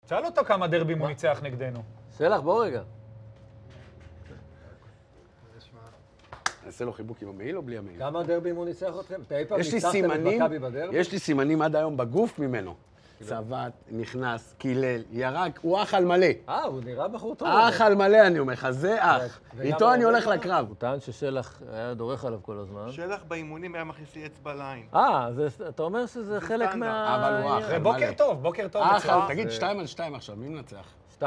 שאל אותו כמה דרבים הוא ניצח נגדנו. שלח, בוא רגע. נעשה לו חיבוק עם המעיל או בלי המעיל? כמה דרבים הוא ניצח אתכם? אי פעם ניצחתם את מכבי בדרבי? יש לי סימנים עד היום בגוף ממנו. צבט, נכנס, קילל, ירק, הוא אח על מלא. הוא נראה בחור טוב. אח על מלא, אני אומר לך, זה אח. איתו אני הולך לקרב. הוא טען ששלח היה דורך עליו כל הזמן. שלח באימונים היה מכניס לי אצבע לעין. אתה אומר שזה חלק מה... אבל הוא אח על מלא. בוקר טוב, בוקר טוב. תגיד, 2-2 עכשיו, מי מנצח? 2-2.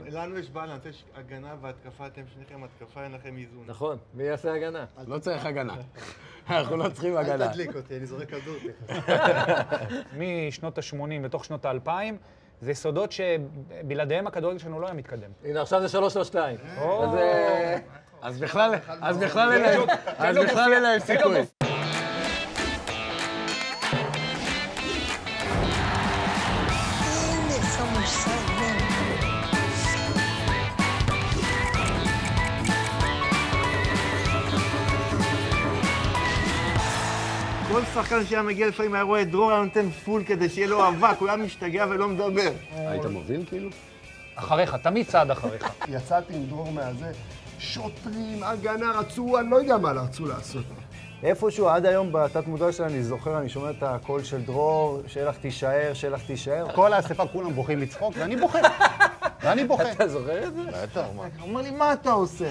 לנו יש בלנס, יש הגנה והתקפה, אתם שניכם התקפה, אין לכם איזון. נכון, מי יעשה הגנה? לא צריך הגנה. אנחנו לא צריכים הגנה. אל תדליק אותי, אני זורק כדור. משנות ה-80 לתוך שנות ה-2000, זה יסודות שבלעדיהם הכדורגל שלנו לא היה מתקדם. הנה, עכשיו זה 3-2. אז בכלל אין להם סיכוי. כל שחקן שהיה מגיע לפעמים היה רואה את דרור, היה נותן פול כדי שיהיה לו אבק, הוא היה משתגע ולא מדבר. היית מוביל כאילו? אחריך, תמיד צעד אחריך. יצאתי עם דרור מהזה, שוטרים, הגנה, רצו, אני לא יודע מה רצו לעשות. איפשהו, עד היום בתת מודע שלי, אני זוכר, אני שומע את הקול של דרור, שלח תישאר, שלח תישאר. כל האספה כולם בוכים לצחוק, ואני בוכה. אתה זוכר את זה? בטח, מה? הוא אומר לי, מה אתה עושה?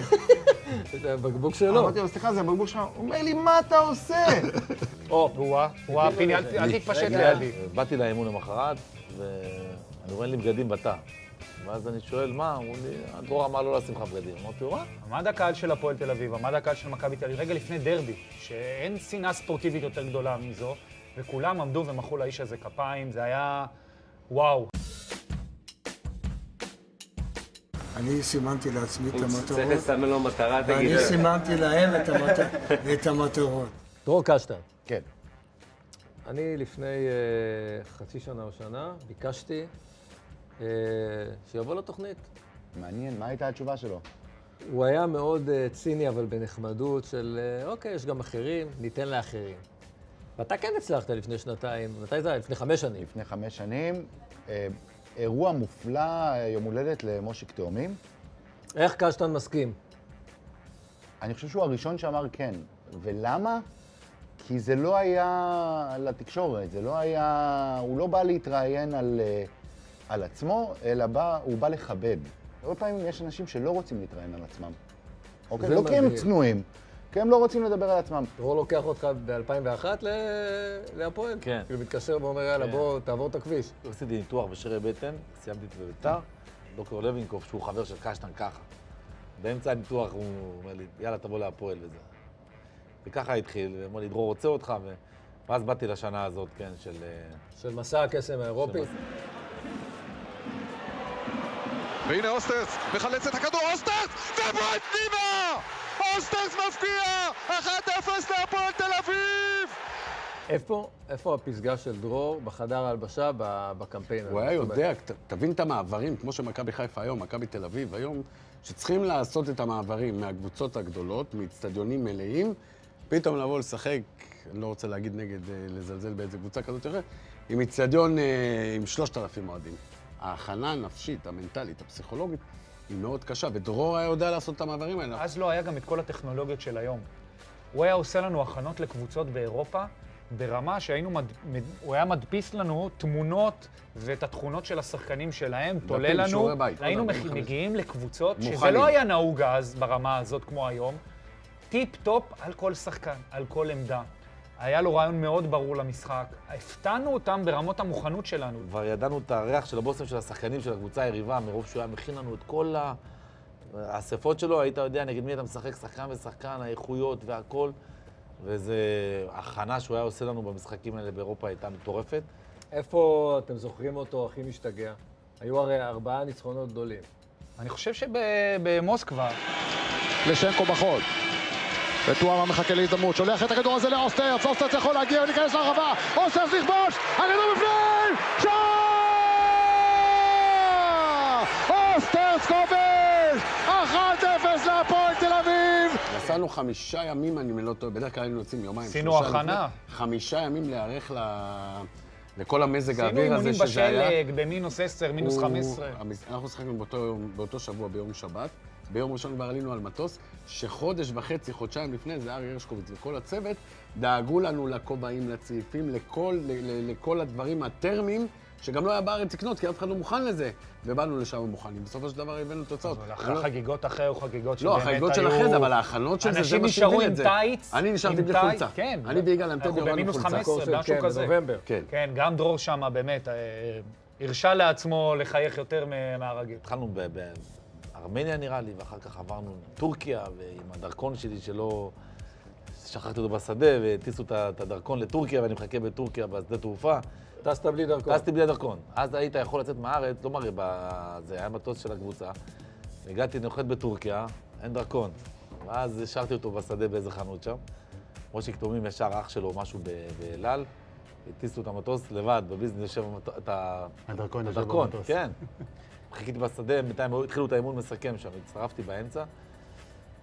זה הבקבוק שלו. אמרתי לו, סליחה, זה הבקבוק שלך. הוא אומר לי, מה אתה עושה? הוא הפיני, אל תתפשט לידי. באתי לאימון למחרת, ואני רואה לי בגדים בתא. ואז אני שואל, מה? אמרו לי, הדרור אמר לא לשים לך בגדים. אמרתי לו, מה? עמד הקהל של הפועל תל אביב, עמד הקהל של מכבי תל אביב, רגע לפני דרבי, שאין שנאה ספורטיבית יותר גדולה מזו, וכולם עמדו ומחאו לאיש הזה כפיים, זה היה וואו. אני סימנתי לעצמי את המטרות. צריך לסמן לו מטרה, תגיד. ואני סימנתי להם את המטרות. דרור קשטן. כן. אני לפני חצי שנה או שנה ביקשתי שיבוא לתוכנית. מעניין, מה הייתה התשובה שלו? הוא היה מאוד ציני, אבל בנחמדות של, אוקיי, יש גם אחרים, ניתן לאחרים. ואתה כן הצלחת לפני שנתיים, מתי זה היה? לפני 5 שנים. לפני 5 שנים, אירוע מופלא, יום הולדת למושיק תאומים. איך קשטן מסכים? אני חושב שהוא הראשון שאמר כן. ולמה? כי זה לא היה לתקשורת, זה לא היה... הוא לא בא להתראיין על עצמו, אלא הוא בא לכבד. הרבה פעמים יש אנשים שלא רוצים להתראיין על עצמם. אוקיי? לא כי הם צנועים, כי הם לא רוצים לדבר על עצמם. דרור לוקח אותך ב-2001 להפועל? כן. כאילו מתקשר ואומר, יאללה, בוא, תעבור את הכביש. עשיתי ניתוח בשרי בטן, סיימתי את בביתר, דוקטור לוינקוף, שהוא חבר של קשטן ככה. באמצע הניתוח הוא אומר לי, יאללה, תבוא להפועל וזה. וככה התחיל, ואמר לי, דרור רוצה אותך, ואז באתי לשנה הזאת, כן, של מסע הקסם האירופי. והנה אוסטרס, מחלץ את הכדור, אוסטרס! ובועט פנימה! אוסטרס מפקיע! 1-0 להפועל תל אביב! איפה הפסגה של דרור בחדר ההלבשה בקמפיין הזה? הוא היה יודע, תבין את המעברים, כמו שמכבי חיפה היום, מכבי תל אביב היום, שצריכים לעשות את המעברים מהקבוצות הגדולות, מאצטדיונים מלאים, פתאום לבוא לשחק, אני לא רוצה להגיד נגד לזלזל באיזה קבוצה כזאת אחרת, עם אצטדיון עם 3,000 אוהדים. ההכנה הנפשית, המנטלית, הפסיכולוגית, היא מאוד קשה, ודרור היה יודע לעשות את המעברים האלה. אז לא היה גם את כל הטכנולוגיות של היום. הוא היה עושה לנו הכנות לקבוצות באירופה, ברמה הוא היה מדפיס לנו תמונות ואת התכונות של השחקנים שלהם, תולה לנו, היינו מגיעים לקבוצות, שזה לא היה נהוג אז ברמה הזאת כמו היום, טיפ-טופ על כל שחקן, על כל עמדה. היה לו רעיון מאוד ברור למשחק. הפתענו אותם ברמות המוכנות שלנו. כבר ידענו את הריח של הבוסם של השחקנים של הקבוצה היריבה, מרוב שהוא היה מכין לנו את כל האספות שלו, היית יודע נגד מי אתה משחק, שחקן ושחקן, האיכויות והכל. וזו הכנה שהוא היה עושה לנו במשחקים האלה באירופה הייתה מטורפת. איפה אתם זוכרים אותו הכי משתגע? היו הרי 4 ניצחונות גדולים. אני חושב שבמוסקבה. לשנקו בחוד. וטואמה מחכה להזדמנות, שולח את הכדור הזה לאוסטרס, אוסטרס יכול להגיע ולהיכנס לרחבה, אוסטרס נכבוש, הכדור בפנים, שער! אוסטרס כובש, 1-0 להפועל תל אביב! נסענו 5 ימים, אני לא טועה, בדרך כלל היינו יוצאים יומיים. עשינו הכנה. 5 ימים להיערך לכל המזג האוויר עשינו הזה אימונים שזה היה. בשלג, במינוס 10, מינוס 15. אנחנו שחקנו באותו שבוע ביום שבת. ביום ראשון כבר עלינו על מטוס, שחודש וחצי, חודשיים לפני זה, ארי הרשקוביץ וכל הצוות, דאגו לנו לכובעים, לצעיפים, לכל הדברים הטרמיים, שגם לא היה בארץ לקנות, כי אף אחד לא מוכן לזה. ובאנו לשם מוכנים. בסופו של דבר הבאנו תוצאות. אחרי החגיגות אחרי או חגיגות שבאמת היו... לא, החגיגות של אחרי זה, אבל ההכנות של זה, זה מה שהביא את זה. אנשים נשארו עם טייץ. אני נשארתי בלי חולצה. כן. אני ויגאל אמטדי אנחנו במינוס 15, משהו כזה. בנובמבר. כן, גם דרור שם באמת הרשה לעצמו לחייך יותר מהרגיל. התחלנו בארמניה נראה לי, ואחר כך עברנו לטורקיה, ועם הדרכון שלי שלא... שכחתי אותו בשדה, והטיסו את הדרכון לטורקיה, ואני מחכה בטורקיה בשדה תעופה. טסת בלי דרכון. טסתי בלי הדרכון. אז היית יכול לצאת מהארץ, לא מראה זה היה מטוס של הקבוצה. הגעתי, נוחת בטורקיה, אין דרכון. ואז השארתי אותו בשדה באיזה חנות שם. מושיק תומים ישר אח שלו, משהו באלעל. הטיסו את המטוס לבד, בביזנס יושב את הדרכון. כן. חיכיתי בשדה, בינתיים התחילו את האימון מסכם שם, הצטרפתי באמצע.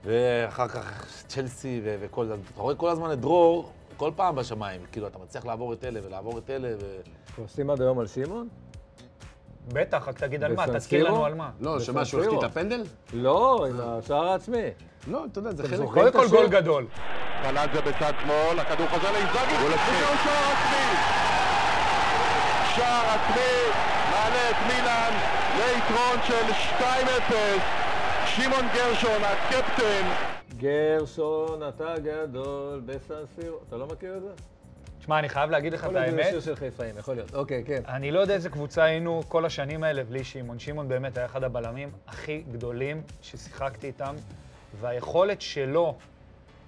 ואחר כך צ'לסי וכל זה. אתה רואה כל הזמן את דרור, כל פעם בשמיים. כאילו, אתה מצליח לעבור את אלה ולעבור את אלה עושים עד היום על שמעון? בטח, רק תגיד על מה, תזכיר לנו על מה. לא, שמה, שהוא החטיא את הפנדל? לא, עם השער העצמי. לא, אתה יודע, זה חלק. קודם כל גול גדול. קלאג'ה בצד שמאל, הכדור חוזר לאינזאגי, וזהו שער עצמי. שער עצמי, מעלה את מילאן ליתרון של 2-0. שמעון גרשון, הקפטן. גרשון, אתה גדול בסן סירו. אתה לא מכיר את זה? תשמע, אני חייב להגיד לך את האמת. יכול להיות שיר של חיפאים, יכול להיות. אוקיי, כן. אני לא יודע איזה קבוצה היינו כל השנים האלה בלי שמעון. שמעון באמת היה אחד הבלמים הכי גדולים ששיחקתי איתם, והיכולת שלו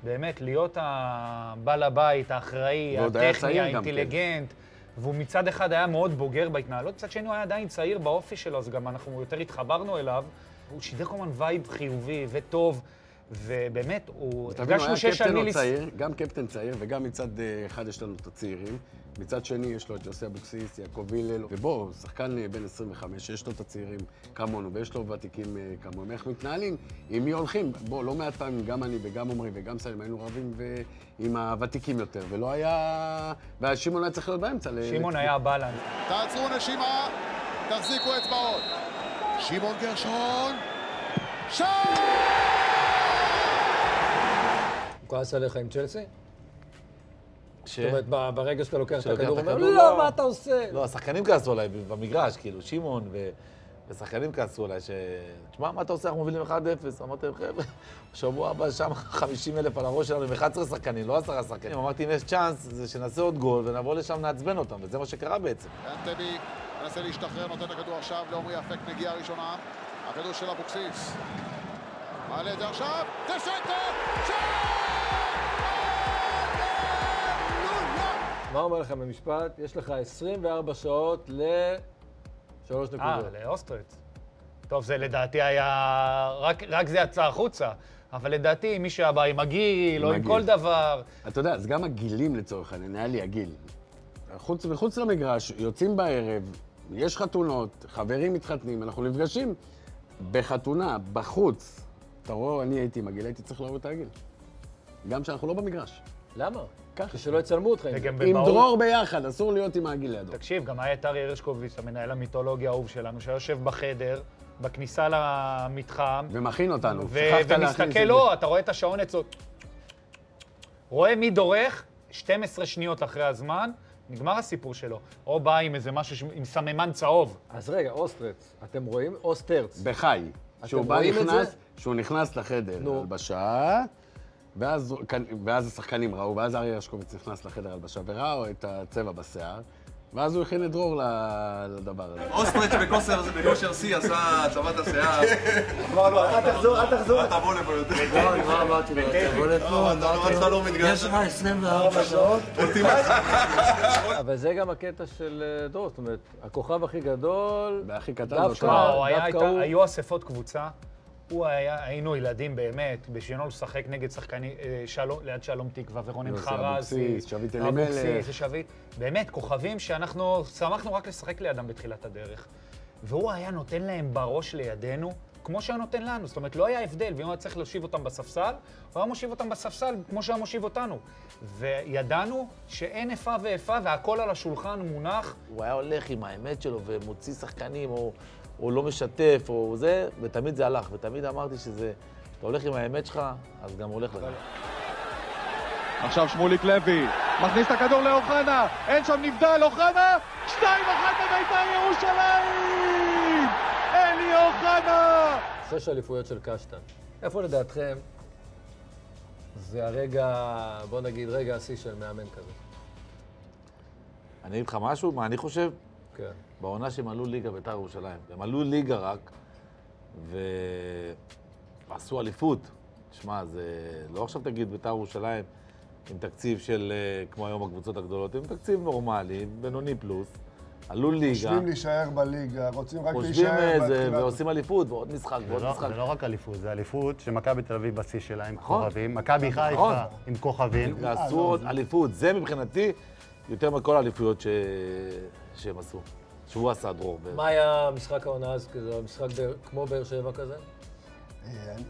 באמת להיות הבעל הבית, האחראי, הטכני, האינטליגנט, והוא מצד אחד היה מאוד בוגר בהתנהלות, מצד שני הוא היה עדיין צעיר באופי שלו, אז גם אנחנו יותר התחברנו אליו. הוא שידר כל הזמן וייב חיובי וטוב, ובאמת, הרגשנו שיש על מי גם קפטן צעיר, וגם מצד אחד יש לנו את הצעירים. מצד שני יש לו את יוסי אבוקסיס, יעקב הלל, ובוא, שחקן בן 25, יש לו את הצעירים כמונו, ויש לו ותיקים כמונו. איך מתנהלים? עם מי הולכים? בוא, לא מעט פעמים, גם אני וגם עומרי וגם סלים, היינו רבים עם הוותיקים יותר, ולא היה... והשמעון היה צריך להיות באמצע. שמעון היה הבלנס. תעצרו נשימה, תחזיקו אצבעות. שמעון גרשון, שער! הוא כועס עליך עם צ'לסי? זאת אומרת, ברגע שאתה לוקח את הכדור, הכדור, לא, מה אתה עושה? לא, השחקנים כעסו עליי במגרש, כאילו, שמעון ושחקנים כעסו עליי, תשמע, מה אתה עושה? אנחנו מובילים 1-0. אמרתי להם, חבר'ה, שבוע הבא שם 50,000 על הראש שלנו עם 11 שחקנים, לא 10 שחקנים. אמרתי, אם יש צ'אנס, זה שנעשה עוד גול ונבוא לשם, נעצבן אותם, וזה מה שקרה בעצם. אנטבי מנסה להשתחרר, נותן את הכדור עכשיו לעומרי אפק, נגיעה ראשונה. הכדור של אבוקסיס. מעלה את זה עכשיו, תשטה! מה אומר לכם במשפט? יש לך 24 שעות ל3 נקודות. לאוסטרץ. טוב, זה לדעתי היה... רק זה יצא החוצה. אבל לדעתי, מי שבא עם הגיל, או עם כל דבר... אתה יודע, אז גם הגילים לצורך העניין, היה לי הגיל. מחוץ למגרש, יוצאים בערב, יש חתונות, חברים מתחתנים, אנחנו נפגשים בחתונה, בחוץ. אתה רואה, אני הייתי עם הגיל, הייתי צריך להוריד את הגיל. גם שאנחנו לא במגרש. למה? ככה. שלא יצלמו אותך עם זה. עם דרור ביחד, אסור להיות עם הגיל לידו. תקשיב, גם היה את ארי הרשקוביץ, המנהל המיתולוגי האהוב שלנו, שיושב בחדר, בכניסה למתחם. ומכין אותנו. ומסתכל לו, אתה רואה את השעון אצלו. רואה מי דורך, 12 שניות אחרי הזמן, נגמר הסיפור שלו. או בא עם איזה משהו, עם סממן צהוב. אז רגע, אוסטרץ, אתם רואים? אוסטרץ. בחי. שהוא נכנס לחדר הלבשה, ואז השחקנים ראו, ואז ארי הרשקוביץ נכנס לחדר הלבשה, וראו את הצבע בשיער, ואז הוא הכין את דרור לדבר הזה. אוסטרץ' בכושר שיא עשה צבעת השיער. אמר לו, אל תחזור. אל תבוא לפה יותר. לא, אמרתי לו, תבוא לפה. יש לך 24 שעות. אבל זה גם הקטע של דרור, זאת אומרת, הכוכב הכי גדול... והכי קטן. היו אספות קבוצה. היינו ילדים באמת, בשבינו לשחק נגד שחקנים, ליד שלום תקווה ורונן חרזי, שביט אלימלך. באמת, כוכבים שאנחנו שמחנו רק לשחק לידם בתחילת הדרך. והוא היה נותן להם בראש לידינו כמו שהיה נותן לנו. זאת אומרת, לא היה הבדל, ואם היה צריך להושיב אותם בספסל, הוא היה מושיב אותם בספסל כמו שהיה מושיב אותנו. וידענו שאין איפה ואיפה, והכל על השולחן מונח. הוא היה הולך עם האמת שלו ומוציא שחקנים, או לא משתף, או זה, ותמיד זה הלך. ותמיד אמרתי שזה, אתה הולך עם האמת שלך, אז גם הולך לך. עכשיו שמוליק לוי, מכניס את הכדור לאוחנה, אין שם נבדל, אוחנה, 2-1 בבית"ר ירושלים! אלי אוחנה! 6 אליפויות של קשטן. איפה לדעתכם זה הרגע, בוא נגיד, רגע השיא של מאמן כזה? אני אגיד לך משהו, מה אני חושב? כן. בעונה שהם עלו ליגה בית"ר ירושלים. הם עלו ליגה רק, ועשו אליפות. תשמע, זה לא עכשיו תגיד בית"ר ירושלים עם תקציב של, כמו היום הקבוצות הגדולות, עם תקציב נורמלי, בינוני פלוס. עלו ליגה. חושבים להישאר בליגה, רוצים רק חושבים להישאר זה, ועושים אליפות, ועוד משחק, ועוד משחק. זה לא רק אליפות, זה אליפות שמכבי תל אביב בשיא שלה עם כוכבים, מכבי חיפה עם כוכבים. ועשו עוד אליפות. זה מבחינתי יותר מכל האליפויות שהם עשו. שהוא עשה דרור. מה היה משחק העונה אז? זה משחק כמו באר שבע כזה?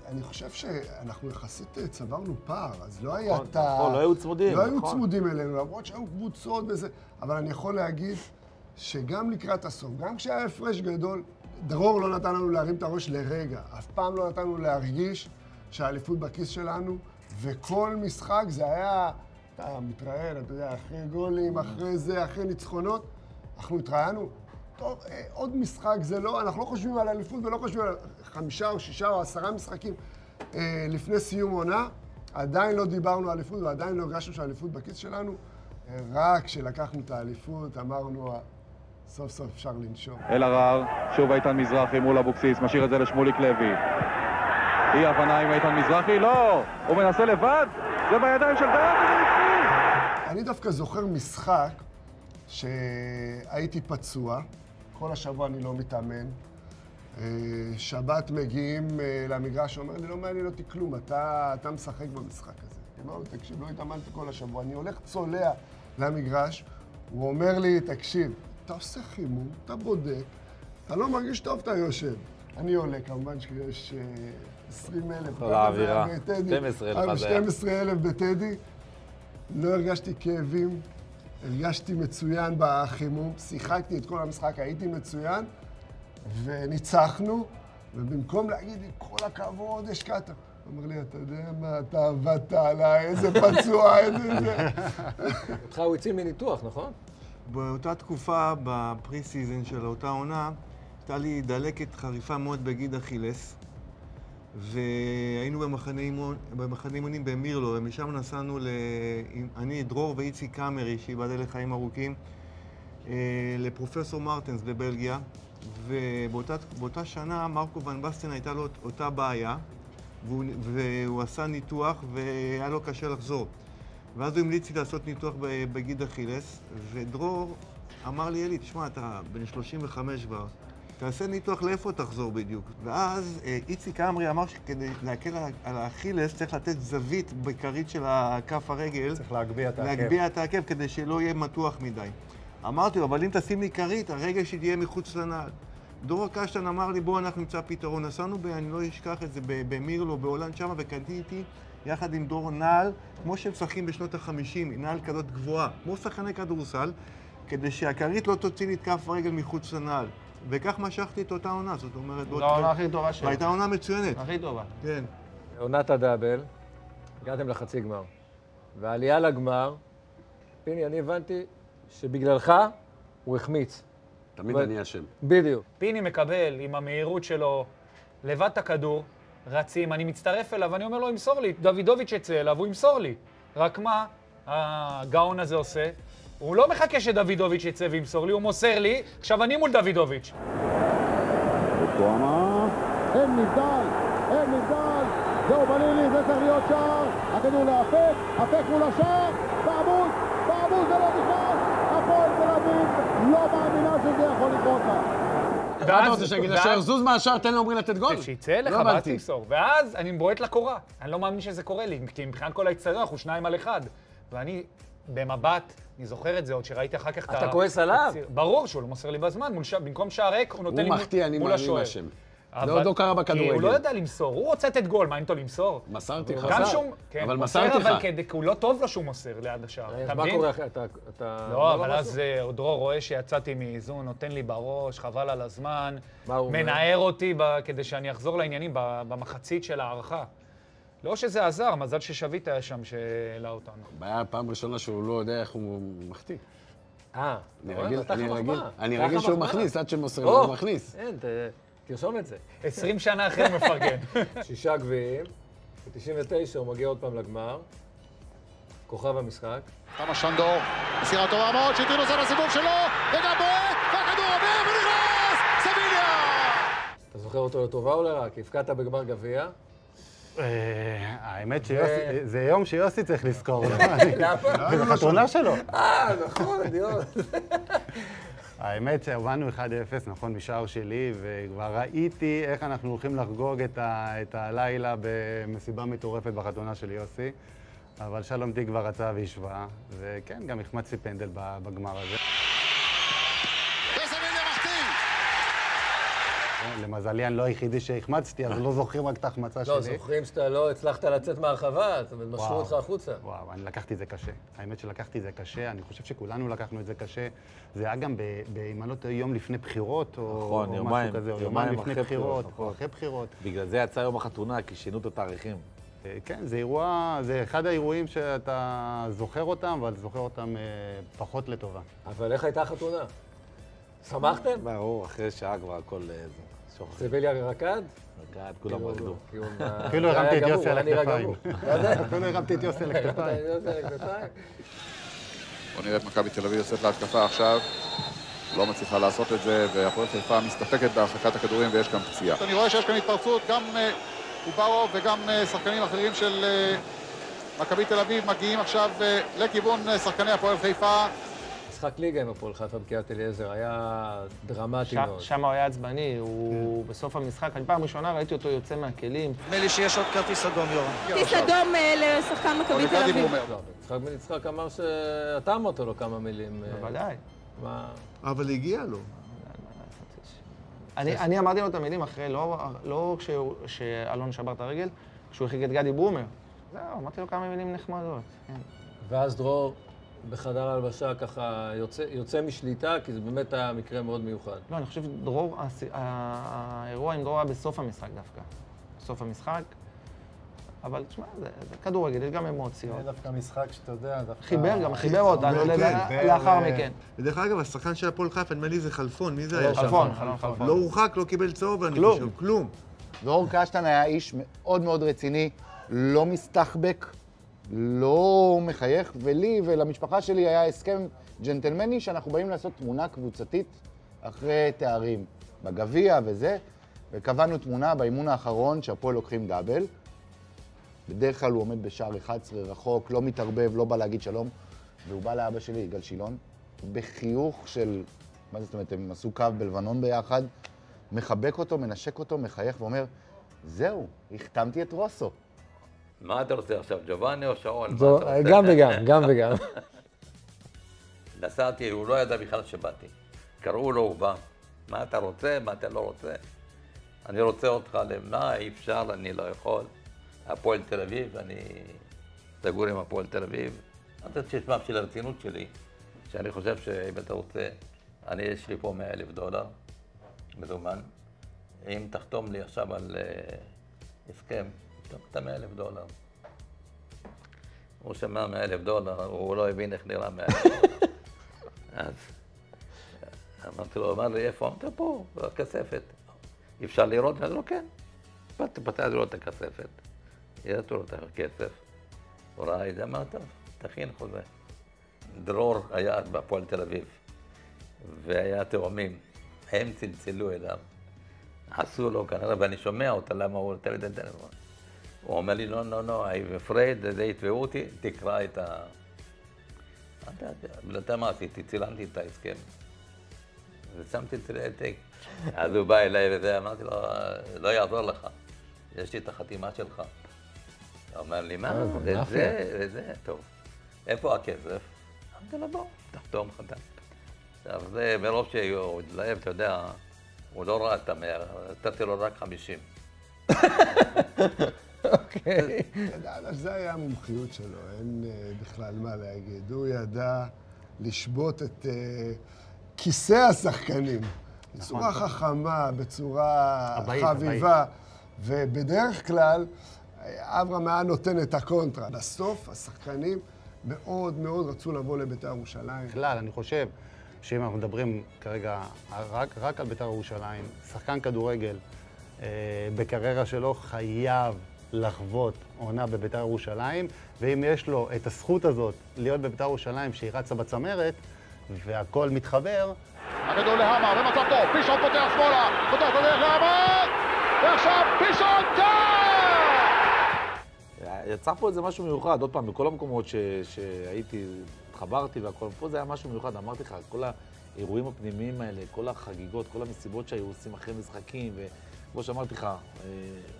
אני חושב שאנחנו יחסית צברנו פער, אז לא היה את לא היו צמודים. לא היו צמודים אלינו, למרות שהיו קבוצות וזה, אבל אני יכול להגיד שגם לקראת הסוף, גם כשהיה הפרש גדול, דרור לא נתן לנו להרים את הראש לרגע, אף פעם לא נתן לנו להרגיש שהאליפות בכיס שלנו, וכל משחק זה היה, אתה מתראיין, אתה יודע, אחרי גולים, אחרי זה, אחרי ניצחונות, אנחנו התראיינו. טוב, עוד משחק זה לא, אנחנו לא חושבים על אליפות ולא חושבים על 5 או 6 או 10 משחקים לפני סיום עונה. עדיין לא דיברנו על אליפות ועדיין לא הרגשנו שהאליפות בכיס שלנו. רק כשלקחנו את האליפות אמרנו, סוף סוף אפשר לנשום. אלהרר, שוב איתן מזרחי מול אבוקסיס, משאיר את זה לשמוליק לוי. אי הבנה עם איתן מזרחי, לא! הוא מנסה לבד, זה בידיים של דיין. אני דווקא זוכר משחק שהייתי פצוע. כל השבוע אני לא מתאמן. שבת מגיעים למגרש, אומר לי, לא מעניין אותי כלום, אתה משחק במשחק הזה. אני אומר לו, תקשיב, לא התאמנתי כל השבוע. אני הולך צולע למגרש, הוא אומר לי, תקשיב, אתה עושה חימום, אתה בודק, אתה לא מרגיש טוב, אתה יושב. אני עולה, כמובן שיש 20,000. כל האווירה, 12,000. 12,000 בטדי. לא הרגשתי כאבים. הרגשתי מצוין בחימום, שיחקתי את כל המשחק, הייתי מצוין, וניצחנו, ובמקום להגיד לי, כל הכבוד, השקעת. הוא אומר לי, אתה יודע מה, אתה עבדת עליי, איזה פצוע, איזה זה. אותך הוא הציל מניתוח, נכון? באותה תקופה, בפרי סיזן של אותה עונה, הייתה לי דלקת חריפה מאוד בגיד אכילס, והיינו במחנה אימונים במירלו, ומשם נסענו אני, דרור ואיציק קאמרי, שיבדל לחיים ארוכים, לפרופסור מרטנס בבלגיה, ובאותה שנה מרקו ון בסטן הייתה לו אותה בעיה, והוא עשה ניתוח והיה לו קשה לחזור. ואז הוא המליץ לי לעשות ניתוח בגיד אכילס, ודרור אמר לי, אלי, תשמע, אתה בן 35 כבר, תעשה ניתוח לאיפה תחזור בדיוק. ואז איציק קאמרי אמר שכדי להקל על האכילס צריך לתת זווית בקרית של כף הרגל. צריך להגביה את העקב. להגביה את העקב כדי שלא יהיה מתוח מדי. אמרתי לו, אבל אם תשים לי קרית, הרגל שלי תהיה מחוץ לנעל. דרור קשטן אמר לי, בוא אנחנו נמצא פתרון. נסענו, אני לא אשכח את זה, במירלו, בהולנד שמה, וקניתי יחד עם דרור נעל, כמו שהם משחקים בשנות ה-50, נעל כזאת גבוהה, כמו שחקני כדורסל, כדי שהקרית לא תוציא לי את כף הרגל מחוץ לנעל. וכך משכתי את אותה עונה, זאת אומרת... זו העונה הכי טובה שלי. והייתה עונה מצוינת. הכי טובה. כן. עונת הדאבל, הגעתם לחצי גמר. והעלייה לגמר, פיני, אני הבנתי שבגללך הוא החמיץ. תמיד אני אשם. בדיוק. פיני מקבל עם המהירות שלו לבד את הכדור, רצים, אני מצטרף אליו, אני אומר לו, ימסור לי, דוידוביץ' יצא אליו, הוא ימסור לי. רק מה הגאון הזה עושה? הוא לא מחכה שדוידוביץ' יצא וימסור לי, הוא מוסר לי, עכשיו אני מול דוידוביץ'. אין נבדל, זהו בלילי, זה צריך להיות שער, הכדור לאפק, אפק מול השער, בעמוד, זה לא נכנס, הפועל תל אביב לא מאמינה שזה יכול לקרות לה. אתה רוצה שיגיד לשער זוז מהשער, תן לאומרי לתת גול? שיצא לך, ואז תמסור. ואז אני מבועט לקורה. אני לא מאמין שזה קורה לי, כי מבחינת כל האצטדיון אנחנו 2 על 1. ואני במבט, אני זוכר את זה עוד שראיתי אחר כך את אתה כועס עליו? ברור שהוא לא מוסר לי בזמן, במקום שער ריק הוא נותן לי מול השוער. זה עוד לא קרה בכדורגל. כי הוא לא יודע למסור, הוא רוצה לתת גול, מה אין לו למסור? מסרתי לך. גם שהוא, כן, אבל מוסר, מסרתי לך. אבל הוא לא טוב לו שהוא מוסר ליד השער, אתה מה מבין? קורה אחרי, אתה... לא, אבל אז דרור רואה שיצאתי מאיזון, נותן לי בראש, חבל על הזמן, מנער אותי כדי שאני אחזור לעניינים במחצית של הערכה. לא שזה עזר, מזל ששביט היה שם שהעלה אותנו. הבעיה פעם ראשונה שהוא לא יודע איך הוא מחטיא. אני רגיל שהוא מכניס, עד שמוסר לו הוא מכניס. אין, תרשום את זה. 20 שנה אחרי הוא מפרגן. 6 גביעים, ב-99 הוא מגיע עוד פעם לגמר, כוכב המשחק. כמה שנדור, מסירה טובה מאוד, שיטין עושה לסיבוב שלו, וגם בועט, והכדור עובר ונכנס, סביליה! אתה זוכר אותו לטובה או לרע? כי הפקעת בגמר גביע. האמת שזה יום שיוסי צריך לזכור. למה? זה חתונה שלו. נכון, דיון. האמת שהובלנו 1-0, נכון, משער שלי, וכבר ראיתי איך אנחנו הולכים לחגוג את הלילה במסיבה מטורפת בחתונה של יוסי. אבל שלום די כבר רצה והשווה, וכן, גם החמצתי פנדל בגמר הזה. למזלי, אני לא היחידי שהחמצתי, אז לא זוכרים רק את ההחמצה שלי. לא, זוכרים שאתה לא הצלחת לצאת מהרחבה, זאת אומרת, משכו אותך החוצה. וואו, אני לקחתי את זה קשה. האמת שלקחתי את זה קשה, אני חושב שכולנו לקחנו את זה קשה. זה היה גם אם אני לא טועה, יום לפני בחירות, או משהו כזה, או יומיים לפני בחירות, או אחרי בחירות. בגלל זה יצא יום החתונה, כי שינו את התאריכים. כן, זה אירוע, זה אחד האירועים שאתה זוכר אותם, אבל זוכר אותם פחות לטובה. אבל איך הייתה החתונה? שמחתם? ברור, אחרי שעה כבר הכל שוכח. סביליה רקד? רקד, כולם רקדו. אפילו הרמתי את יוסי על הכתפיים. אפילו הרמתי את יוסי על הכתפיים. בוא נראה את מכבי תל אביב יוצאת להתקפה עכשיו. לא מצליחה לעשות את זה, והפועל חיפה מסתפקת בהרחקת הכדורים ויש גם פציעה. אני רואה שיש כאן התפרצות, גם אובאו וגם שחקנים אחרים של מכבי תל אביב מגיעים עכשיו לכיוון שחקני הפועל חיפה. משחק ליגה עם הפועל חיפה בקריית אליעזר, היה דרמטי מאוד. שם הוא היה עצבני, הוא בסוף המשחק, אני פעם ראשונה ראיתי אותו יוצא מהכלים. נדמה לי שיש עוד כרטיס אדום, יורם. כרטיס אדום לשחקן מכבי תל אביב. יצחק בן יצחק אמר שאתה אמרת לו כמה מילים. בוודאי. אבל הגיע לו. אני אמרתי לו את המילים אחרי, לא כשאלון שבר את הרגל, כשהוא הרחיק את גדי ברומר. זהו, אמרתי לו כמה מילים נחמדות. ואז דרור בחדר הלבשה ככה יוצא משליטה, כי זה באמת היה מקרה מאוד מיוחד. לא, אני חושב שדרור, האירוע עם דרור היה בסוף המשחק דווקא. בסוף המשחק. אבל תשמע, זה כדורגל, יש גם אמוציות. זה דווקא משחק שאתה יודע, דווקא... חיבר אותנו לאחר מכן. ודרך אגב, השחקן של הפועל חיפה, נדמה לי זה חלפון, מי זה היה? חלפון. לא הורחק, לא קיבל צהוב, אני חושב, כלום. דרור קשטן היה איש מאוד מאוד רציני, לא מסתחבק, לא מחייך, ולי ולמשפחה שלי היה הסכם ג'נטלמני שאנחנו באים לעשות תמונה קבוצתית אחרי תארים בגביע וזה, וקבענו תמונה באימון האחרון שהפועל לוקחים דאבל. בדרך כלל הוא עומד בשער 11 רחוק, לא מתערבב, לא בא להגיד שלום, והוא בא לאבא שלי, יגאל שילון, בחיוך של, מה זאת אומרת, הם עשו קו בלבנון ביחד, מחבק אותו, מנשק אותו, מחייך ואומר, זהו, החתמתי את רוסו. מה אתה רוצה עכשיו, ג'ובאני או שעון? גם וגם, גם וגם. נסעתי, הוא לא ידע בכלל שבאתי. קראו לו, הוא בא. מה אתה רוצה, מה אתה לא רוצה? אני רוצה אותך למה, אי אפשר, אני לא יכול. הפועל תל אביב, אני סגור עם הפועל תל אביב. אתה תשמע בשביל הרצינות שלי, שאני חושב שאם אתה רוצה, יש לי פה $100,000 מזומן. אם תחתום לי עכשיו על הסכם, אתה $100,000. הוא שמע $100,000, הוא לא הבין איך נראה $100,000. אז אמרתי לו, אמר לי, איפה? אמרתי לו, פה, בכספת. אפשר לראות? אמרתי לו, כן. פתחתי לראות את הכספת. ידעתי לו את הכסף. הוא ראה את זה, אמר, טוב, תכין חוזה. דרור היה אז בהפועל תל אביב, והיה תאומים. הם צלצלו אליו. עשו לו כנראה, ואני שומע אותה, למה הוא נותן לי את הטלפון. הוא אומר לי, לא, I'm afraid, זה יתבעו אותי, תקרא את ה... אתה מה עשיתי? צילמתי את ההסכם. ושמתי את זה העתק. אז הוא בא אליי וזה, אמרתי לו, לא יעזור לך, יש לי את החתימה שלך. הוא אומר לי, מה? וזה, טוב. איפה הכסף? אמרתי לו, בוא, תחתום חתם. עכשיו, זה מרוב שהוא התלהב, אתה יודע, הוא לא ראה את 100, נתתי לו רק 50. אוקיי. זה היה המומחיות שלו, אין בכלל מה להגיד. הוא ידע לשבות את כיסא השחקנים. בצורה חכמה, בצורה חביבה, ובדרך כלל אברהם היה נותן את הקונטרה. בסוף השחקנים מאוד מאוד רצו לבוא לבית"ר ירושלים. בכלל, אני חושב שאם אנחנו מדברים כרגע רק על בית"ר ירושלים, שחקן כדורגל בקריירה שלו חייב לחוות עונה בבית"ר ירושלים, ואם יש לו את הזכות הזאת להיות בבית"ר ירושלים שהיא רצה בצמרת והכל מתחבר, הכדור להמה, במצב טוב, פישון פותח שמאלה, פותח את הדרך להמה, ועכשיו פישון יצא פה איזה משהו מיוחד, עוד פעם, בכל המקומות שהייתי, התחברתי והכל, פה זה היה משהו מיוחד, אמרתי לך, כל האירועים הפנימיים האלה, כל החגיגות, כל המסיבות שהיו עושים אחרי משחקים, וכמו שאמרתי לך,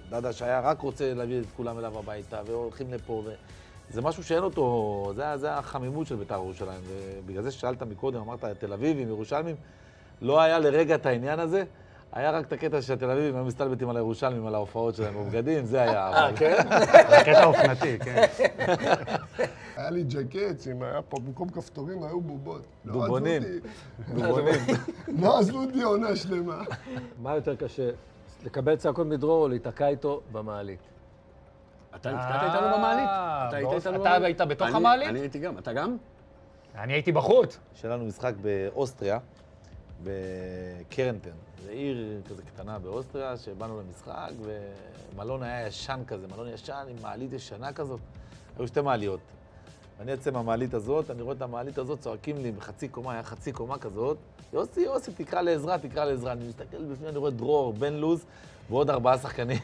דדה שהיה רק רוצה להביא את כולם אליו הביתה, והולכים לפה, זה משהו שאין אותו, זה החמימות של בית"ר ירושלים, ובגלל זה ששאלת מקודם, אמרת, תל אביבים, ירושלמים, לא היה לרגע את העניין הזה, היה רק את הקטע שהתל אביבים היו מסתלבטים על הירושלמים, על ההופעות שלהם בבגדים, זה היה. כן? זה הקטע האופנתי, כן. היה לי ג'קט, אם היה פה במקום כפתורים, היו בובות. בובונים. בובונים. לא עזבו אותי עונה שלמה. מה יותר קשה, לקבל צעקות מדרור או להיתקע איתו במעלית? אתה נתקעת איתנו במעלית? אתה היית איתנו במעלית? אתה היית בתוך המעלית? אני הייתי גם. אתה גם? אני הייתי בחוץ. שלנו משחק באוסטריה, בקרנטן. זו עיר כזה קטנה באוסטריה, שבאנו למשחק, ומלון היה ישן כזה, מלון ישן עם מעלית ישנה כזאת. היו שתי מעליות. אני יוצא מהמעלית הזאת, אני רואה את המעלית הזאת, צועקים לי בחצי קומה, היה חצי קומה כזאת. יוסי, יוסי, תקרא לעזרה, תקרא לעזרה. אני מסתכל בפנים, אני רואה דרור, בן לוז, ועוד 4 שחקנים.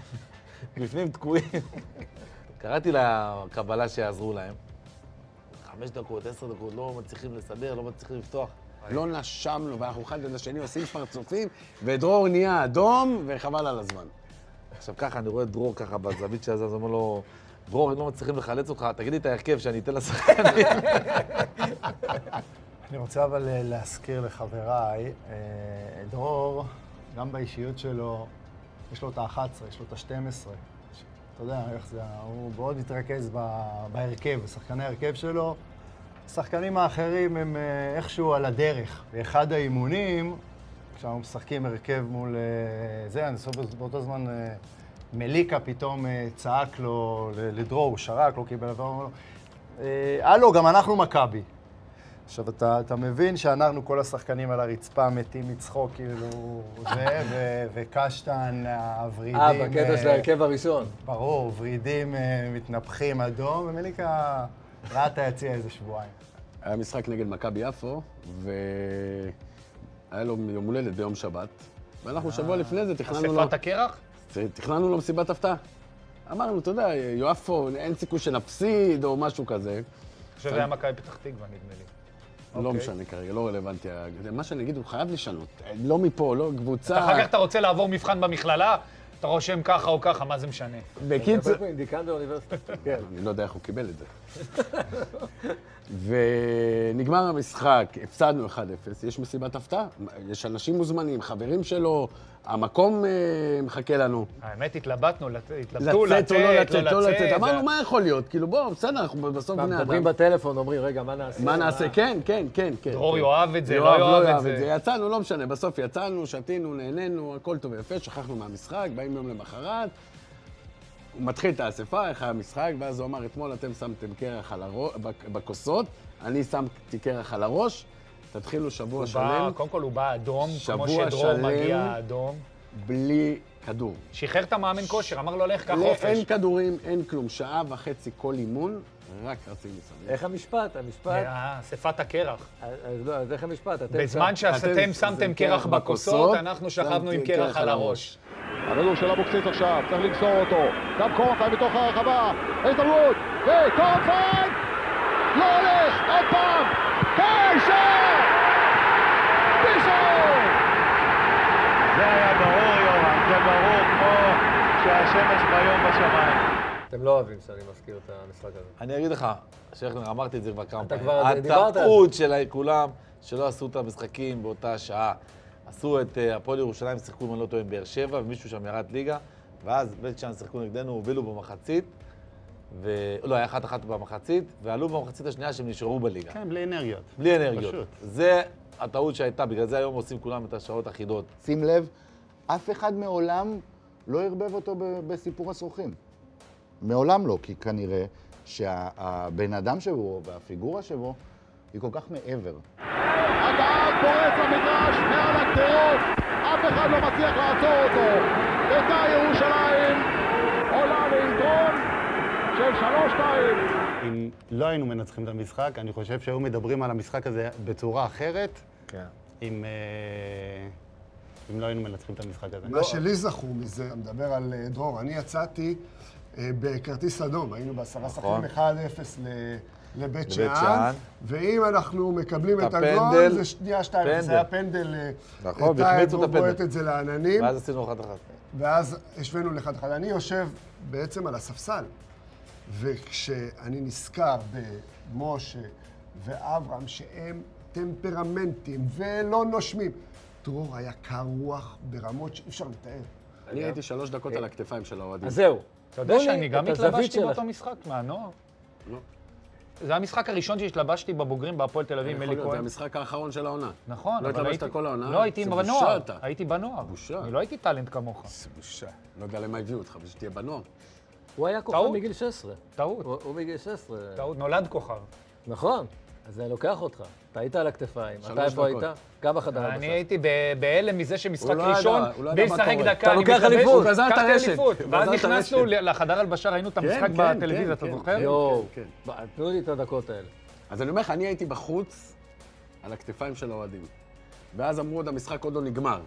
בפנים תקועים. קראתי לקבלה שיעזרו להם. 5 דקות, 10 דקות, לא מצליחים לסדר, לא מצליחים לפתוח. לא נשמנו, ואנחנו אחד עד השני עושים פרצופים, ודרור נהיה אדום, וחבל על הזמן. עכשיו ככה, אני רואה את דרור ככה בזווית של זה, אז אומר לו, דרור, לא מצליחים לחלץ אותך, תגיד לי את ההרכב שאני אתן לשחקנים. אני רוצה אבל להזכיר לחבריי, דרור, גם באישיות שלו, יש לו את ה-11, יש לו את ה-12. אתה יודע איך זה, הוא מאוד מתרכז בהרכב, בשחקני ההרכב שלו. השחקנים האחרים הם איכשהו על הדרך. באחד האימונים, כשאנחנו משחקים הרכב מול זה, אני חושב באותו זמן מליקה פתאום צעק לו לדרור, הוא שרק, לא קיבל דבר, הלו, גם אנחנו מכבי. עכשיו, אתה מבין שאנחנו, כל השחקנים על הרצפה, מתים מצחוק, כאילו, זה, וקשטן, הוורידים... בקטע של ההרכב הראשון. ברור, ורידים מתנפחים אדום, ומליקה ראת היציע איזה שבועיים. היה משחק נגד מכבי יפו, והיה לו יום הולדת ביום שבת, ואנחנו שבוע לפני זה תכננו לו... אספת הקרח? תכננו לו מסיבת הפתעה. אמרנו, אתה יודע, יפו, אין סיכוי שנפסיד או משהו כזה. עכשיו זה היה מכבי פתח תקווה, נדמה לי. לא משנה כרגע, לא רלוונטי. מה שאני אגיד, הוא חייב לשנות. לא מפה, לא קבוצה... אחר כך אתה רוצה לעבור מבחן במכללה, אתה רושם ככה או ככה, מה זה משנה? בקיצור... דיקן באוניברסיטה. כן, אני לא יודע איך הוא קיבל את זה. ונגמר המשחק, הפסדנו 1-0, יש מסיבת הפתעה, יש אנשים מוזמנים, חברים שלו, המקום מחכה לנו. האמת, התלבטנו, התלבטו, לצאת או לא לצאת. אמרנו, מה יכול להיות? כאילו, בוא, בסדר, אנחנו בסוף בני אדם. מדברים בטלפון, אומרים, רגע, מה נעשה? מה נעשה? כן. דרור יאהב את זה, לא יאהב את זה. יצאנו, לא משנה, בסוף יצאנו, שתינו, נהנינו, הכל טוב ויפה, שכחנו מהמשחק, באים יום למחרת. הוא מתחיל את האספה, איך היה המשחק, ואז הוא אמר, אתמול אתם שמתם קרח בכוסות, אני שמתי קרח על הראש, תתחילו שבוע שלם. קודם כל הוא בא אדום, כמו שדרור מגיע אדום. בלי כדור. שחרר את המאמן כושר, אמר לו, לך קח חופש. אין כדורים, אין כלום. 1.5 שעה כל אימון, רק רצים מסביב. איך המשפט? אספת הקרח. אז איך המשפט? בזמן שאתם שמתם קרח בכוסות, אנחנו שכבנו עם קרח על הראש. הכדור של אבוקסיס עכשיו, צריך למסור אותו. גם קורנפיין בתוך הרחבה. הזדמנות, וקורנפיין! לא הולך, עוד פעם! כן, שער! פישון! זה היה ברור, יורם, זה ברור כמו שהשמש ביום בשמיים. אתם לא אוהבים שאני מזכיר את המשחק הזה. אני אגיד לך, שכנר, אמרתי את זה כבר כמה פעמים. אתה כבר דיברת על זה. הטעות של כולם, שלא עשו את המשחקים באותה שעה. עשו את הפועל ירושלים, שיחקו אם אני לא טועה עם באר שבע, ומישהו שם ירד ליגה, ואז בית שאן שיחקו נגדנו, הובילו במחצית, לא, היה 1-1 במחצית, ועלו במחצית השנייה שהם נשארו בליגה. כן, בלי אנרגיות. בלי אנרגיות. פשוט. זה הטעות שהייתה, בגלל זה היום עושים כולם את השעות אחידות. שים לב, אף אחד מעולם לא הרבב אותו בסיפור הסרוכים. מעולם לא, כי כנראה שהבן אדם שבו והפיגורה שבו היא כל כך מעבר. הקהל פורץ למגרש מעל הגדרות, אף אחד לא מצליח לעצור אותו. בית"ר ירושלים עולה ליתרון של 3-2. אם לא היינו מנצחים את המשחק, אני חושב שהיו מדברים על המשחק הזה בצורה אחרת. כן. אם לא היינו מנצחים את המשחק הזה. מה שלי זכור מזה, אני מדבר על דרור, אני יצאתי בכרטיס אדום, היינו ב10 שחקנים 1-0 לבית שאן, ואם אנחנו מקבלים את הגול, זה שנייה 2, זה היה פנדל, נכון, והחמיצו את הפנדל. בועט את זה לעננים. ואז עשינו 1-1. ואז השווינו ל1-1. אני יושב בעצם על הספסל, וכשאני נזכר במשה ואברהם, שהם טמפרמנטים ולא נושמים, דרור היה קר רוח ברמות שאי אפשר לתאר. אני הייתי 3 דקות על הכתפיים של האוהדים. אז זהו. אתה יודע שאני גם התלבשתי באותו משחק מהנוער? לא. זה המשחק הראשון שהתלבשתי בבוגרים בהפועל תל אביב, מלי כהן. זה המשחק האחרון של העונה. נכון, לא התלבשת כל העונה? לא, הייתי בנוער. הייתי בנוער. בושה. אני לא הייתי טאלנט כמוך. זה בושה. לא יודע למה הביאו אותך, ושתהיה בנוער. הוא היה כוכב מגיל 16. טעות. הוא מגיל 16. טעות, נולד כוכב. נכון. אז זה לוקח אותך. אתה היית על הכתפיים. אתה איפה היית? גם בחדר הלבשה. אני הייתי בהלם מזה שמשחק ראשון, בלי לשחק דקה, אני מתלבש, קחתי אליפות. ואז נכנסנו לחדר הלבשה, ראינו את המשחק בטלוויזיה, אתה זוכר? יואו, תנו לי את הדקות האלה. אז אני אומר לך, אני הייתי בחוץ על הכתפיים של האוהדים. ואז אמרו עוד, המשחק עוד לא נגמר.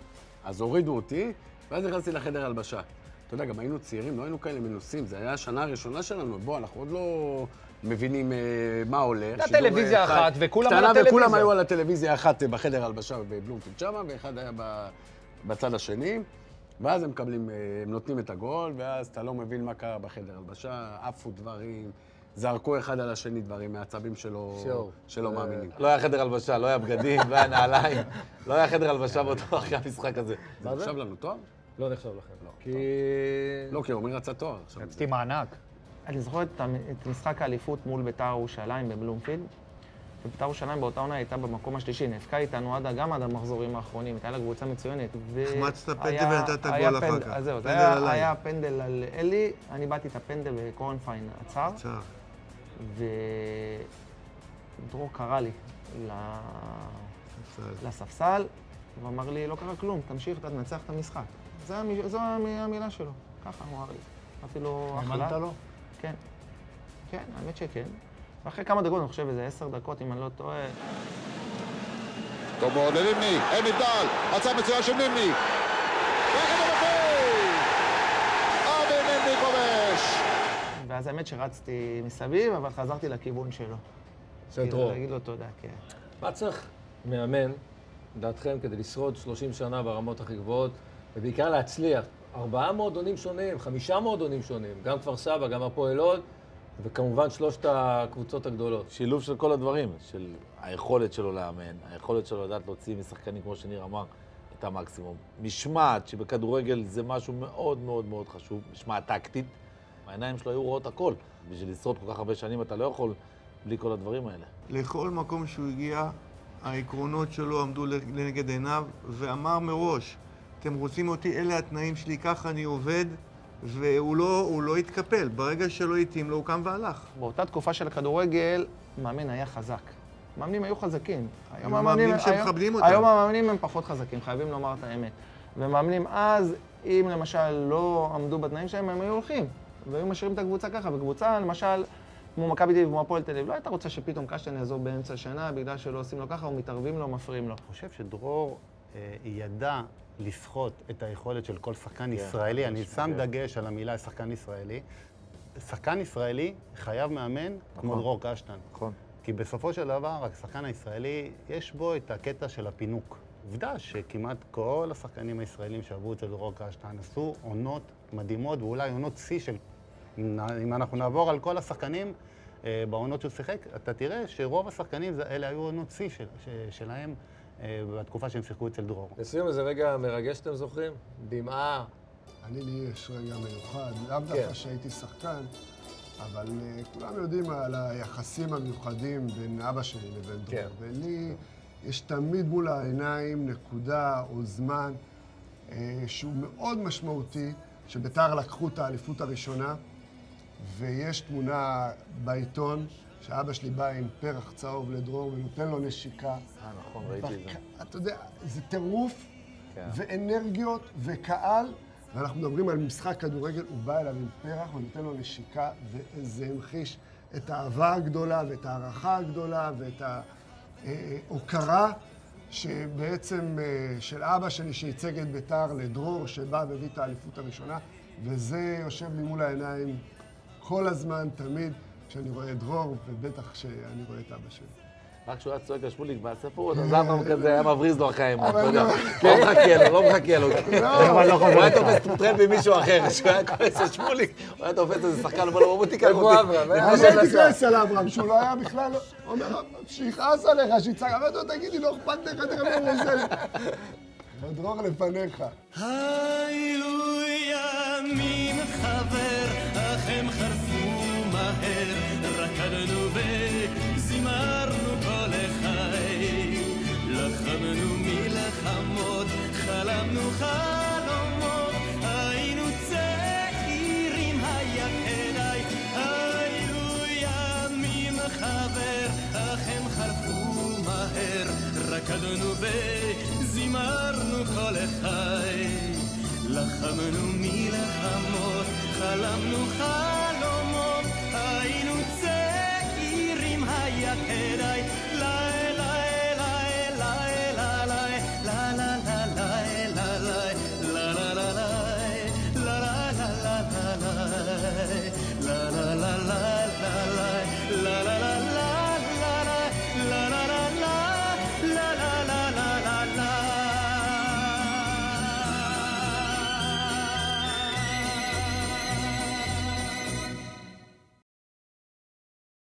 אז הורידו אותי, ואז נכנסתי לחדר הלבשה. אתה יודע, גם היינו צעירים, לא היינו כאלה מנוסים, זה היה השנה הראשונה שלנו, בוא, אנחנו עוד לא מבינים מה הולך. הייתה טלוויזיה אחת, וכולם על הטלוויזיה. וכולם היו על הטלוויזיה אחת בחדר הלבשה בבלומפילד שמה, ואחד היה בצד השני, ואז הם נותנים את הגול, ואז אתה לא מבין מה קרה בחדר הלבשה, עפו דברים, זרקו אחד על השני דברים מהעצבים שלא מאמינים. לא היה חדר הלבשה, לא היה בגדים, לא היה נעליים, לא היה חדר הלבשה באותו אחרי המשחק הזה. זה נחשב לנו תואר? לא נחשב לכם. לא, כי עומר רצה תואר. רציתי מענק. אני זוכר את משחק האליפות מול בית"ר ירושלים בבלומפילד. ובית"ר ירושלים באותה עונה הייתה במקום השלישי, נאבקה איתנו גם עד המחזורים האחרונים, הייתה לה קבוצה מצוינת. החמצת פנדל ונתת גול אחר כך. אז זהו, היה פנדל על אלי, אני באתי את הפנדל וקורנפיין עצר. ודרור קרא לי לספסל, ואמר לי, לא קרה כלום, תמשיך, אתה תנצח את המשחק. זו המילה שלו, ככה הוא אמר לי. אפילו אחלה. האמנת לו? כן. כן, האמת שכן. ואחרי כמה דקות, אני חושב איזה 10 דקות, אם אני לא טועה. טוב מאוד לנימני, אמיל דל, מצב מצוין של נימני. וכדור בפי! אבי נימני כובש! ואז האמת שרצתי מסביב, אבל חזרתי לכיוון שלו. של דרור. להגיד לו תודה, כן. מה צריך מאמן, לדעתכם, כדי לשרוד 30 שנה ברמות הכי גבוהות, ובעיקר להצליח? 4 מועדונים שונים, 5 מועדונים שונים, גם כפר סבא, גם הפועל לוד, וכמובן 3 הקבוצות הגדולות. שילוב של כל הדברים, של היכולת שלו לאמן, היכולת שלו לדעת להוציא משחקנים, כמו שניר אמר, את המקסימום. משמעת, שבכדורגל זה משהו מאוד מאוד מאוד חשוב, משמעת טקטית. העיניים שלו היו רואות הכל. בשביל לשרוד כל כך הרבה שנים אתה לא יכול בלי כל הדברים האלה. לכל מקום שהוא הגיע, העקרונות שלו עמדו לנגד עיניו, ואמר מראש, אתם רוצים אותי, אלה התנאים שלי, ככה אני עובד, והוא לא התקפל. ברגע שלא התאים לו, הוא קם והלך. באותה תקופה של הכדורגל, מאמן היה חזק. מאמנים היו חזקים. היו מאמנים שמכבדים אותם. היום המאמנים הם פחות חזקים, חייבים לומר את האמת. ומאמנים אז, אם למשל לא עמדו בתנאים שלהם, הם היו הולכים. והיו משאירים את הקבוצה ככה. וקבוצה, למשל, כמו מכבי תל אביב וכמו הפועל תל אביב, לא הייתה רוצה שפתאום קשטן יעזוב באמצע השנה, בגלל שלא עושים לו ככה, או מתערבים לו, מפריעים לו. אני חושב שדרור ידע לסחוט את היכולת של כל שחקן ישראלי. אני שם דגש על המילה שחקן ישראלי. שחקן ישראלי חייב מאמן כמו דרור קשטן. נכון. כי בסופו של דבר, השחקן הישראלי, יש בו את הקטע של הפינוק. עובדה שכמעט כל השחקנים הישראלים שעברו אצל דרור קשטן עשו עונות מדהימות, ואולי עונות שיא של... אם אנחנו נעבור על כל השחקנים בעונות שהוא שיחק, אתה תראה שרוב השחקנים אלה היו עונות שיא שלהם בתקופה שהם שיחקו אצל דרור. לסיום, איזה רגע מרגש שאתם זוכרים? דמעה. לי יש רגע מיוחד, לאו דווקא שהייתי שחקן, אבל כולם יודעים על היחסים המיוחדים בין אבא שלי לבין דרור. ולי יש תמיד מול העיניים נקודה או זמן שהוא מאוד משמעותי, שבית"ר לקחו את האליפות הראשונה, ויש תמונה בעיתון שאבא שלי בא עם פרח צהוב לדרור ונותן לו נשיקה. נכון, ראיתי את זה. אתה יודע, זה טירוף ואנרגיות וקהל, ואנחנו מדברים על משחק כדורגל, הוא בא אליו עם פרח ונותן לו נשיקה, וזה המחיש את האהבה הגדולה ואת הערכה הגדולה ואת ההוקרה שבעצם של אבא שלי שייצג את בית"ר לדרור שבא והביא את האליפות הראשונה, וזה יושב לי מול העיניים כל הזמן, תמיד, כשאני רואה את דרור, ובטח כשאני רואה את אבא שלי. רק כשהוא היה צועק לשמוליק בספרות, אז אברהם כזה היה מבריז לו החיים, אתה יודע. לא מחכה לו. הוא היה תופס טרמפ עם מישהו אחר, כשהוא היה כועס על שמוליק, הוא היה תופס איזה שחקן, הוא אומר לו, בוא תיקח אותי. אני הייתי כועס על אברהם, שהוא לא היה בכלל, הוא אומר, שיכעס עליך, שיצעק, אבל אתה תגידי, לא אכפת לך, תראה מה הוא עושה לי. דרור לפניך. היו ימים חבר, אך הם חרפו מהר, רקדנו וזימרנו כל החיים, לחמנו מלחמות, חלמנו חלומות, היינו צעירים היחידיי, היו ימים חבר, אך הם חרפו מהר, רקדנו וזימרנו כל החיים, לחמנו מלחמות, חלמנו חלומות,